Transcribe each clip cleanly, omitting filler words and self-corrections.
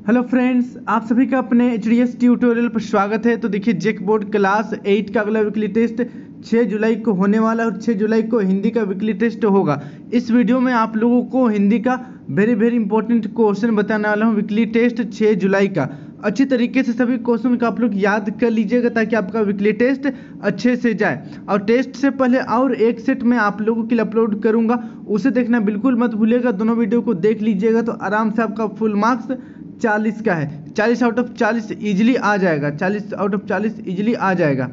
Hello friends, आप सभी का अपने एचडीएस ट्यूटोरियल पर स्वागत है। तो देखिए, जेक बोर्ड क्लास 8 का अगला वीकली टेस्ट 6 जुलाई को होने वाला है और 6 जुलाई को हिंदी का वीकली टेस्ट होगा। इस वीडियो में आप लोगों को हिंदी का वेरी इंपॉर्टेंट क्वेश्चन बताने वाला हूँ। वीकली टेस्ट 6 जुलाई का अच्छी तरीके से सभी क्वेश्चन का आप लोग याद कर लीजिएगा ताकि आपका वीकली टेस्ट अच्छे से जाए। और टेस्ट से पहले और एक सेट मैं आप लोगों के लिए अपलोड करूँगा, उसे देखना बिल्कुल मत भूलिएगा। दोनों वीडियो को देख लीजिएगा तो आराम से आपका फुल मार्क्स 40 का है, 40 आउट ऑफ 40 इजीली आ जाएगा, 40 आउट ऑफ 40 इजीली आ जाएगा।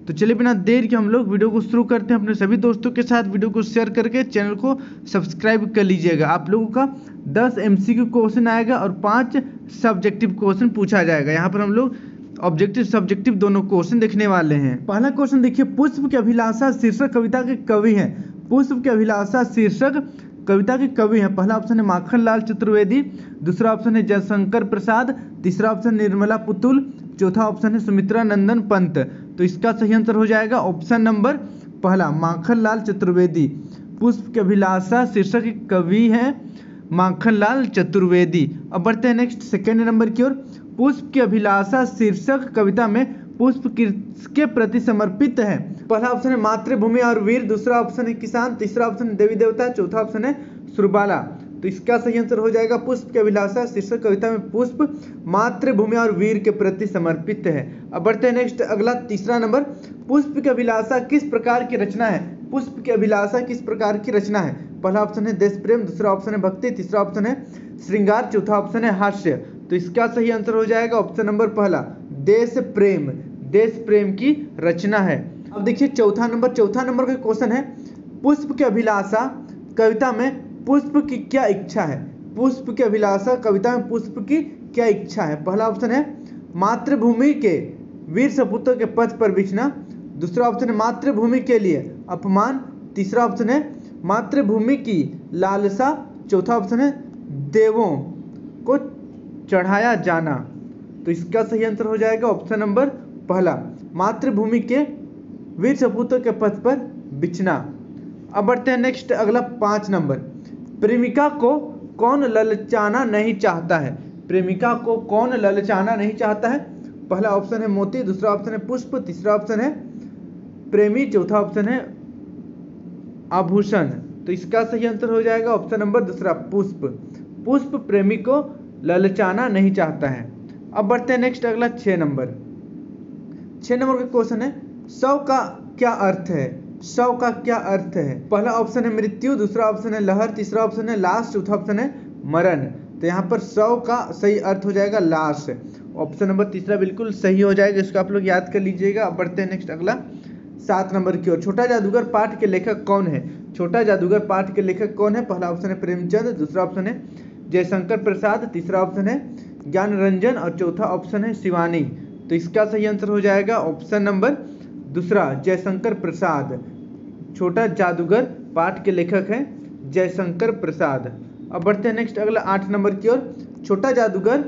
तो चलिए बिना देर के हम लोग वीडियो को शुरू करते हैं। अपने सभी दोस्तों के साथ वीडियो को शेयर करके चैनल को सब्सक्राइब कर लीजिएगा। आप लोगों का 10 MCQ क्वेश्चन आएगा और 5 सब्जेक्टिव क्वेश्चन पूछा जाएगा। यहाँ पर हम लोग ऑब्जेक्टिव सब्जेक्टिव दोनों क्वेश्चन देखने वाले हैं। पहला क्वेश्चन देखिए, पुष्प की अभिलाषा शीर्षक कविता के कवि हैं। पुष्प की अभिलाषा शीर्षक कविता के कवि हैं। पहला ऑप्शन है माखनलाल चतुर्वेदी, दूसरा ऑप्शन है जयशंकर प्रसाद, तीसरा ऑप्शन निर्मला पुतुल, चौथा ऑप्शन है सुमित्रा नंदन पंत। तो इसका सही आंसर हो जाएगा ऑप्शन नंबर पहला, माखनलाल चतुर्वेदी। पुष्प की अभिलाषा शीर्षक के कवि हैं माखनलाल चतुर्वेदी। अब बढ़ते हैं नेक्स्ट सेकेंड नंबर की ओर। पुष्प की अभिलाषा शीर्षक कविता में पुष्प किसके प्रति समर्पित है? पहला ऑप्शन है मातृभूमि और वीर, दूसरा ऑप्शन है किसान, तीसरा ऑप्शन है देवी देवता, चौथा ऑप्शन है सुरबाला। तो इसका सही आंसर हो जाएगा पुष्प की अभिलाषा शीर्षक कविता में पुष्प मातृभूमि और वीर के प्रति समर्पित है। अब बढ़ते हैं नेक्स्ट अगला तीसरा नंबर। पुष्प की अभिलाषा किस प्रकार की रचना है? पुष्प की अभिलाषा किस प्रकार की रचना है? पहला ऑप्शन है देश प्रेम, दूसरा ऑप्शन है भक्ति, तीसरा ऑप्शन है श्रृंगार, चौथा ऑप्शन है हास्य। तो इसका सही आंसर हो जाएगा ऑप्शन नंबर पहला, देश प्रेम। देश प्रेम की रचना है। अब देखिए चौथा नंबर का क्वेश्चन है, पुष्प की अभिलाषा कविता में पुष्प की क्या इच्छा है? पुष्प की अभिलाषा कविता में पुष्प की क्या इच्छा है? पहला ऑप्शन है मातृभूमि के वीर सपूतों के पथ पर बिछना, दूसरा ऑप्शन है मातृभूमि के लिए अपमान, तीसरा ऑप्शन है मातृभूमि की लालसा, चौथा ऑप्शन है देवों को चढ़ाया जाना। तो इसका सही आंसर हो जाएगा ऑप्शन नंबर पहला, मातृभूमि के वीर सपूतों के पथ पर बिछना। अब बढ़ते हैं नेक्स्ट अगला 5 नंबर। प्रेमिका को कौन ललचाना नहीं चाहता है? प्रेमिका को कौन ललचाना नहीं चाहता है? पहला ऑप्शन है मोती, दूसरा ऑप्शन है पुष्प, तीसरा ऑप्शन है प्रेमी, चौथा ऑप्शन है आभूषण। तो इसका सही आंसर हो जाएगा ऑप्शन नंबर दूसरा, पुष्प। पुष्प प्रेमी को ललचाना नहीं चाहता है। अब बढ़ते हैं नेक्स्ट अगला 6 नंबर का क्वेश्चन है, शव का क्या अर्थ है? शव का क्या अर्थ है? पहला ऑप्शन है मृत्यु, दूसरा ऑप्शन है लहर, तीसरा ऑप्शन है लाश, चौथा ऑप्शन है मरण। तो यहाँ पर शव का सही अर्थ हो जाएगा लाश। ऑप्शन नंबर तीसरा बिल्कुल सही हो जाएगा, इसको आप लोग याद कर लीजिएगा। अब बढ़ते हैं नेक्स्ट अगला 7 नंबर की ओर। छोटा जादूगर पाठ के लेखक कौन है? छोटा जादूगर पाठ के लेखक कौन है? पहला ऑप्शन है प्रेमचंद, दूसरा ऑप्शन है जयशंकर प्रसाद, तीसरा ऑप्शन है ज्ञान रंजन और चौथा ऑप्शन है शिवानी। तो इसका सही आंसर हो जाएगा ऑप्शन नंबर दूसरा, जयशंकर प्रसाद। छोटा जादूगर पाठ के लेखक हैं जयशंकर प्रसाद। अब बढ़ते हैं नेक्स्ट अगला 8 नंबर की ओर। छोटा जादूगर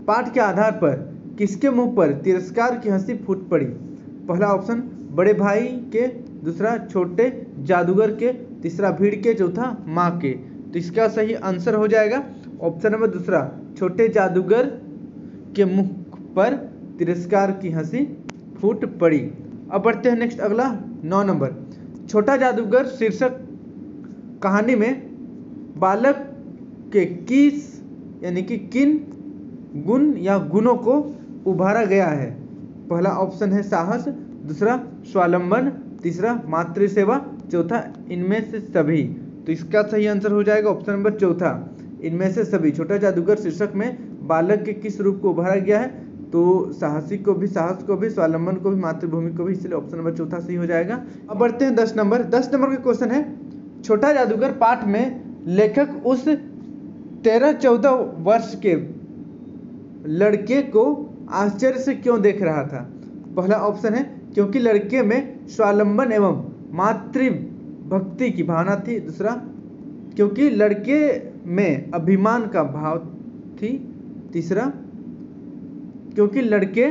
पाठ के आधार पर किसके मुंह पर तिरस्कार की हंसी फूट पड़ी? पहला ऑप्शन बड़े भाई के, दूसरा छोटे जादूगर के, तीसरा भीड़ के, चौथा माँ के। तो इसका सही आंसर हो जाएगा ऑप्शन नंबर दूसरा, छोटे जादूगर के मुंह पर तिरस्कार की हंसी फूट पड़ी। अब बढ़ते हैं नेक्स्ट अगला 9 नंबर। छोटा जादूगर शीर्षक कहानी में बालक के किस यानी कि किन गुण या गुणों को उभारा गया है? पहला ऑप्शन है साहस, दूसरा स्वावलंबन, तीसरा मातृसेवा, चौथा इनमें से सभी। तो इसका सही आंसर हो जाएगा ऑप्शन नंबर चौथा, इनमें से सभी। छोटा जादूगर शीर्षक में बालक के किस रूप को उभारा गया है? तो साहसी को भी, साहस को भी, स्वावलंबन को भी, मातृभूमि को भी, इसलिए ऑप्शन नंबर चौथा सही हो जाएगा। अब बढ़ते हैं 10 नंबर का क्वेश्चन है, छोटा जादूगर पाठ में लेखक उस 13-14 वर्ष के लड़के को आश्चर्य से क्यों देख रहा था? पहला ऑप्शन है क्योंकि लड़के में स्वावलंबन एवं मातृभक्ति की भावना थी, दूसरा क्योंकि लड़के में अभिमान का भाव थी, तीसरा क्योंकि लड़के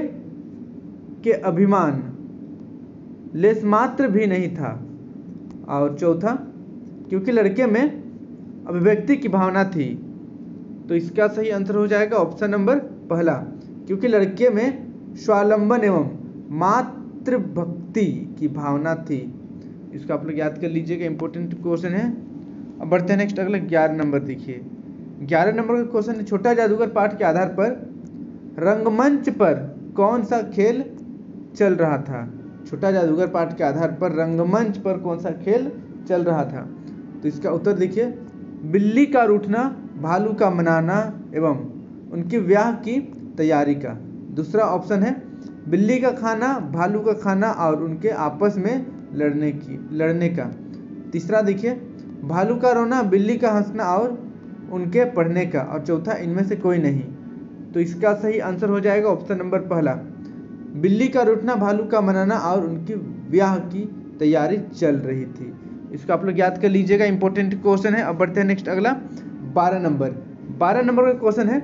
के अभिमान लेस मात्र भी नहीं था, और चौथा क्योंकि लड़के में अभिव्यक्ति की भावना थी। तो इसका सही आंसर हो जाएगा ऑप्शन नंबर पहला, क्योंकि लड़के में स्वावलंबन एवं मातृभक्ति की भावना थी। इसको आप लोग याद कर लीजिएगा, इंपॉर्टेंट क्वेश्चन है। अब बढ़ते हैं नेक्स्ट, अगला 11 नंबर देखिए। 11 नंबर का क्वेश्चन है, छोटा जादूगर पाठ के आधार पर रंगमंच पर कौन सा खेल चल रहा था। छोटा जादूगर पाठ के आधार पर रंगमंच पर कौन सा खेल चल रहा था। तो इसका उत्तर देखिए, बिल्ली का रूठना, भालू का मनाना एवं उनके ब्याह की तैयारी का। दूसरा ऑप्शन है बिल्ली का खाना, भालू का खाना और उनके आपस में लड़ने का। तीसरा देखिए, भालू का रोना, बिल्ली का हंसना और उनके पढ़ने का। और चौथा, इनमें से कोई नहीं। तो इसका सही आंसर हो जाएगा ऑप्शन नंबर पहला, बिल्ली का रूठना, भालू का मनाना और उनकी ब्याह की तैयारी चल रही थी। इसको आप लोग याद कर लीजिएगा, इंपॉर्टेंट क्वेश्चन है। अब बढ़ते हैं नेक्स्ट, अगला 12 नंबर। 12 नंबर का क्वेश्चन है,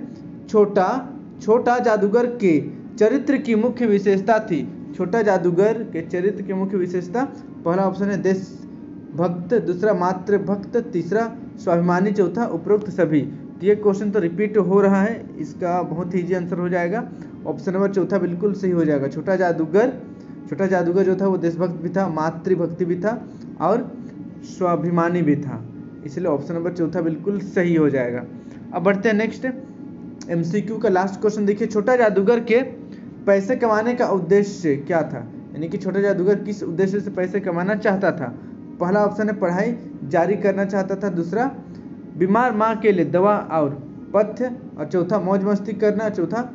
छोटा जादूगर के चरित्र की मुख्य विशेषता थी। छोटा जादूगर के चरित्र की मुख्य विशेषता, पहला ऑप्शन है देशभक्त, दूसरा मातृभक्त, तीसरा स्वाभिमानी, चौथा उपरोक्त सभी। तो ये क्वेश्चन तो रिपीट हो रहा है, इसका बहुत ही इजी आंसर हो जाएगा ऑप्शन नंबर चौथा, बिल्कुल सही हो जाएगा। छोटा जादूगर जो था वो देशभक्त भी था, मातृभक्ति भी था और स्वाभिमानी भी था, इसलिए ऑप्शन नंबर चौथा बिल्कुल सही हो जाएगा। अब बढ़ते हैं नेक्स्ट, एमसीक्यू का लास्ट क्वेश्चन देखिए। छोटा जादूगर के पैसे कमाने का उद्देश्य क्या था, यानी कि छोटा जादूगर किस उद्देश्य से पैसे कमाना चाहता था। पहला ऑप्शन है पढ़ाई जारी करना चाहता था, दूसरा बीमार माँ के लिए दवा और पथ्य, और चौथा मौज मस्ती करना, चौथा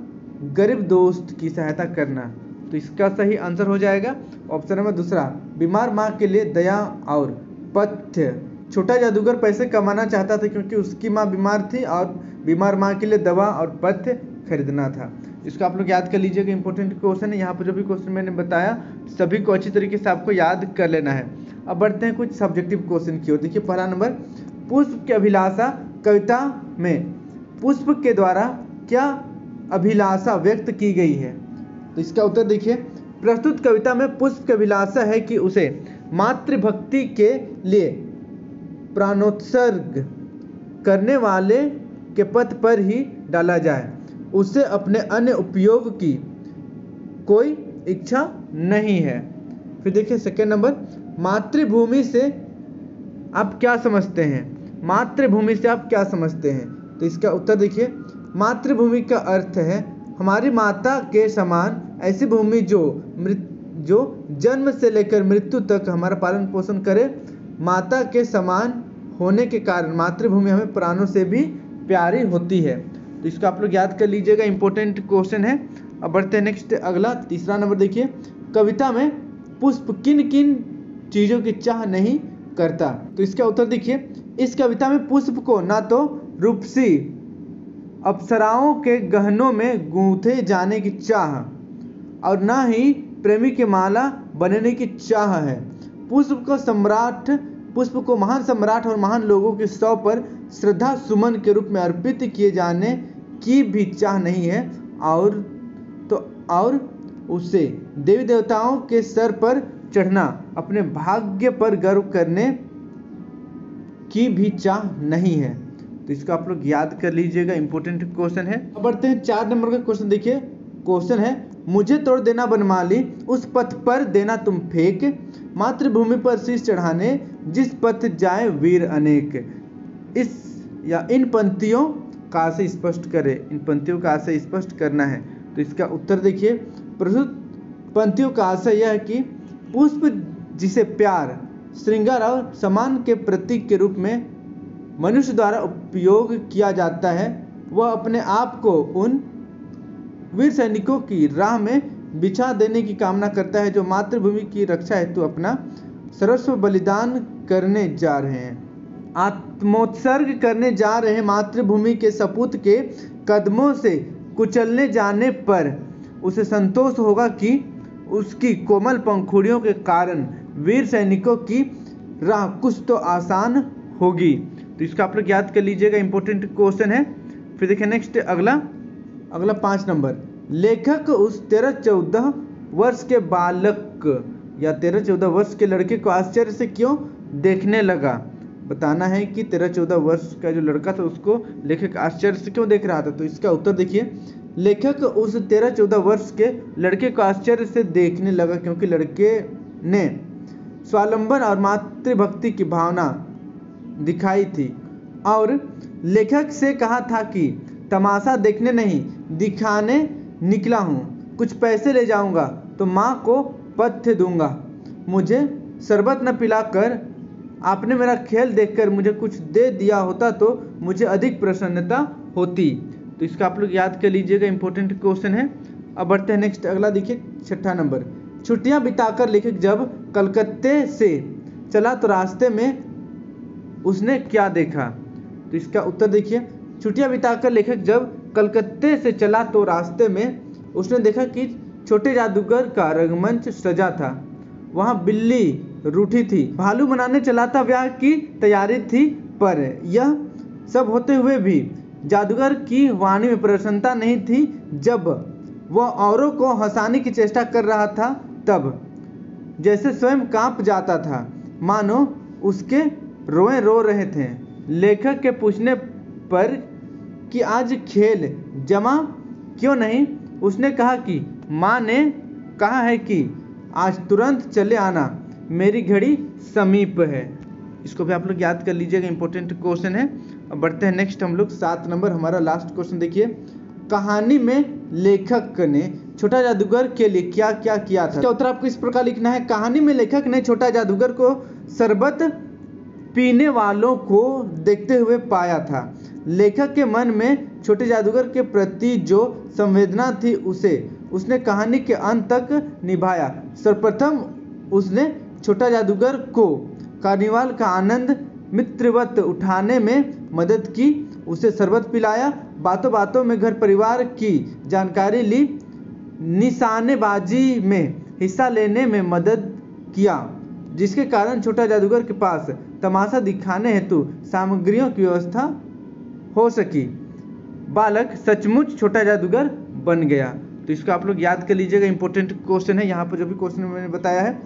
गरीब दोस्त की सहायता करना। तो इसका सही आंसर हो जाएगा ऑप्शन नंबर दूसरा, बीमार माँ के लिए दया और पथ्य। छोटा जादूगर पैसे कमाना चाहता था क्योंकि उसकी माँ बीमार थी और बीमार माँ के लिए दवा और पथ्य खरीदना था। इसको आप लोग याद कर लीजिएगा, इंपॉर्टेंट क्वेश्चन है। यहाँ पर जो भी क्वेश्चन मैंने बताया सभी को अच्छी तरीके से आपको याद कर लेना है। अब बढ़ते हैं कुछ सब्जेक्टिव क्वेश्चन की ओर। देखिए पहला नंबर, पुष्प की अभिलाषा कविता में पुष्प के द्वारा क्या अभिलाषा व्यक्त की गई है। तो इसका उत्तर देखिए, प्रस्तुत कविता में पुष्प की अभिलाषा है कि उसे मातृभक्ति के लिए प्राणोत्सर्ग करने वाले के पथ पर ही डाला जाए, उसे अपने अन्य उपयोग की कोई इच्छा नहीं है। फिर देखिए सेकेंड नंबर, मातृभूमि से आप क्या समझते हैं। मातृभूमि से आप क्या समझते हैं। तो इसका उत्तर देखिए, मातृभूमि का अर्थ है हमारी माता के समान ऐसी भूमि जो जन्म से लेकर मृत्यु तक हमारा पालन पोषण करे। माता के समान होने के कारण मातृभूमि हमें प्राणों से भी प्यारी होती है। तो इसको आप लोग याद कर लीजिएगा, इंपॉर्टेंट क्वेश्चन है। अब बढ़ते हैं नेक्स्ट, अगला तीसरा नंबर देखिए, कविता में पुष्प किन किन चीज़ों की चाह नहीं करता। तो इसका उत्तर देखिए, इस कविता में पुष्प को ना तो रूपसी अप्सराओं के गहनों में गूंथे जाने की चाह और ना ही प्रेमी की माला बनने की चाह है। पुष्प को महान सम्राट और महान लोगों के शव पर श्रद्धा सुमन के रूप में अर्पित किए जाने की भी चाह नहीं है, और उसे देवी देवताओं के सर पर चढ़ना, अपने भाग्य पर गर्व करने की भी चाह नहीं है। तो इसको आप लोग याद कर लीजिएगा, इंपॉर्टेंट क्वेश्चन है। अब बढ़ते हैं 4 नंबर का क्वेश्चन देखिए। क्वेश्चन है, मुझे तोड़ देना बनमाली, उस पथ पर देना तुम फेंक, मातृभूमि पर शीश चढ़ाने जिस पथ जाए वीर अनेक। इन पंक्तियों का आशय स्पष्ट करें। इन पंक्तियों का आशय स्पष्ट करना है। तो इसका उत्तर देखिए, प्रस्तुत पंक्तियों का आशय यह है कि पुष्प जिसे प्यार, श्रृंगार और सम्मान के प्रतीक के रूप में मनुष्य द्वारा उपयोग किया जाता है, वह अपने आप को उन वीर सैनिकों की राह में बिछा देने की कामना करता है जो मातृभूमि की रक्षा हेतु अपना सर्वस्व बलिदान करने जा रहे हैं, आत्मोत्सर्ग करने जा रहे हैं। मातृभूमि के सपूत के कदमों से कुचलने जाने पर उसे संतोष होगा कि उसकी कोमल पंखुड़ियों के कारण वीर सैनिकों की राह कुछ तो आसान होगी। तो इसका आप लोग याद कर लीजिएगा, इंपॉर्टेंट क्वेश्चन है। फिर देखिए नेक्स्ट, अगला 5 नंबर, लेखक उस 13-14 वर्ष के बालक या 13-14 वर्ष के लड़के को आश्चर्य से क्यों देखने लगा। बताना है कि 13-14 वर्ष का जो लड़का था उसको लेखक आश्चर्य से क्यों देख रहा था। तो इसका उत्तर देखिए, लेखक उस 13-14 वर्ष के लड़के को आश्चर्य से देखने लगा क्योंकि लड़के ने स्वावलंबन और मातृभक्ति की भावना दिखाई थी और लेखक से कहा था कि तमाशा देखने नहीं दिखाने निकला हूँ, कुछ पैसे ले जाऊँगा तो माँ को पथ्य दूंगा, मुझे शरबत न पिलाकर आपने मेरा खेल देखकर मुझे कुछ दे दिया होता तो मुझे अधिक प्रसन्नता होती। तो इसका आप लोग याद कर लीजिएगा, इंपॉर्टेंट क्वेश्चन है। अब बढ़ते हैं नेक्स्ट, अगला देखिए 6ठा नंबर। छुट्टियां बिताकर लेखक जब कलकत्ते से चला तो रास्ते में उसने क्या देखा। तो इसका उत्तर देखिए, छुट्टियां बिताकर लेखक जब कलकत्ते से चला तो रास्ते में उसने देखा कि छोटे जादूगर का रंगमंच सजा था, वहाँ बिल्ली रूठी थी, भालू बनाने चला था, ब्याह की तैयारी थी, पर यह सब होते हुए भी जादूगर की वाणी में प्रसन्नता नहीं थी। जब वह औरों को हंसाने की चेष्टा कर रहा था तब जैसे स्वयं कांप जाता था, मानो उसके रोए रो रहे थे। लेखक के पूछने पर कि आज खेल जमा क्यों नहीं, उसने कहा कि माँ ने कहा है कि आज तुरंत चले आना, मेरी घड़ी समीप है। इसको भी आप लोग याद कर लीजिएगा, इंपॉर्टेंट क्वेश्चन है। अब बढ़ते हैं नेक्स्ट हम लोग 7 नंबर, हमारा लास्ट क्वेश्चन देखिए। कहानी में लेखक ने छोटा जादूगर के लिए क्या क्या किया था। इसका उत्तर आपको इस प्रकार लिखना है, कहानी में लेखक ने छोटा जादूगर को शरबत पीने वालों को देखते हुए पाया था। लेखक के मन में छोटे जादूगर के प्रति जो संवेदना थी उसे उसने कहानी के अंत तक निभाया। सर्वप्रथम उसने छोटा जादूगर को कार्निवाल का आनंद मित्रवत उठाने में मदद की, उसे शरबत पिलाया, बातों बातों में घर परिवार की जानकारी ली, निशानेबाजी में हिस्सा लेने में मदद किया, जिसके कारण छोटा जादूगर के पास तमाशा दिखाने हेतु सामग्रियों की व्यवस्था हो सकी। बालक सचमुच छोटा जादूगर बन गया। तो इसको आप लोग याद कर लीजिएगा, इंपॉर्टेंट क्वेश्चन है। यहाँ पर जो भी क्वेश्चन मैंने बताया है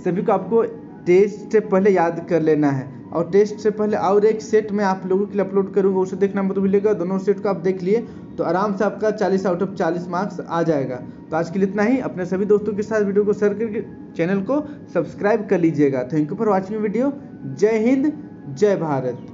सभी को आपको टेस्ट से पहले याद कर लेना है, और टेस्ट से पहले और एक सेट में आप लोगों के लिए अपलोड करूँगा, उसे देखना मत भूलिएगा। दोनों सेट को आप देख लिए तो आराम से आपका 40 आउट ऑफ 40 मार्क्स आ जाएगा। तो आज के लिए इतना ही। अपने सभी दोस्तों के साथ वीडियो को शेयर करके चैनल को सब्सक्राइब कर लीजिएगा। Thank you for watching video. जय हिंद, जय भारत।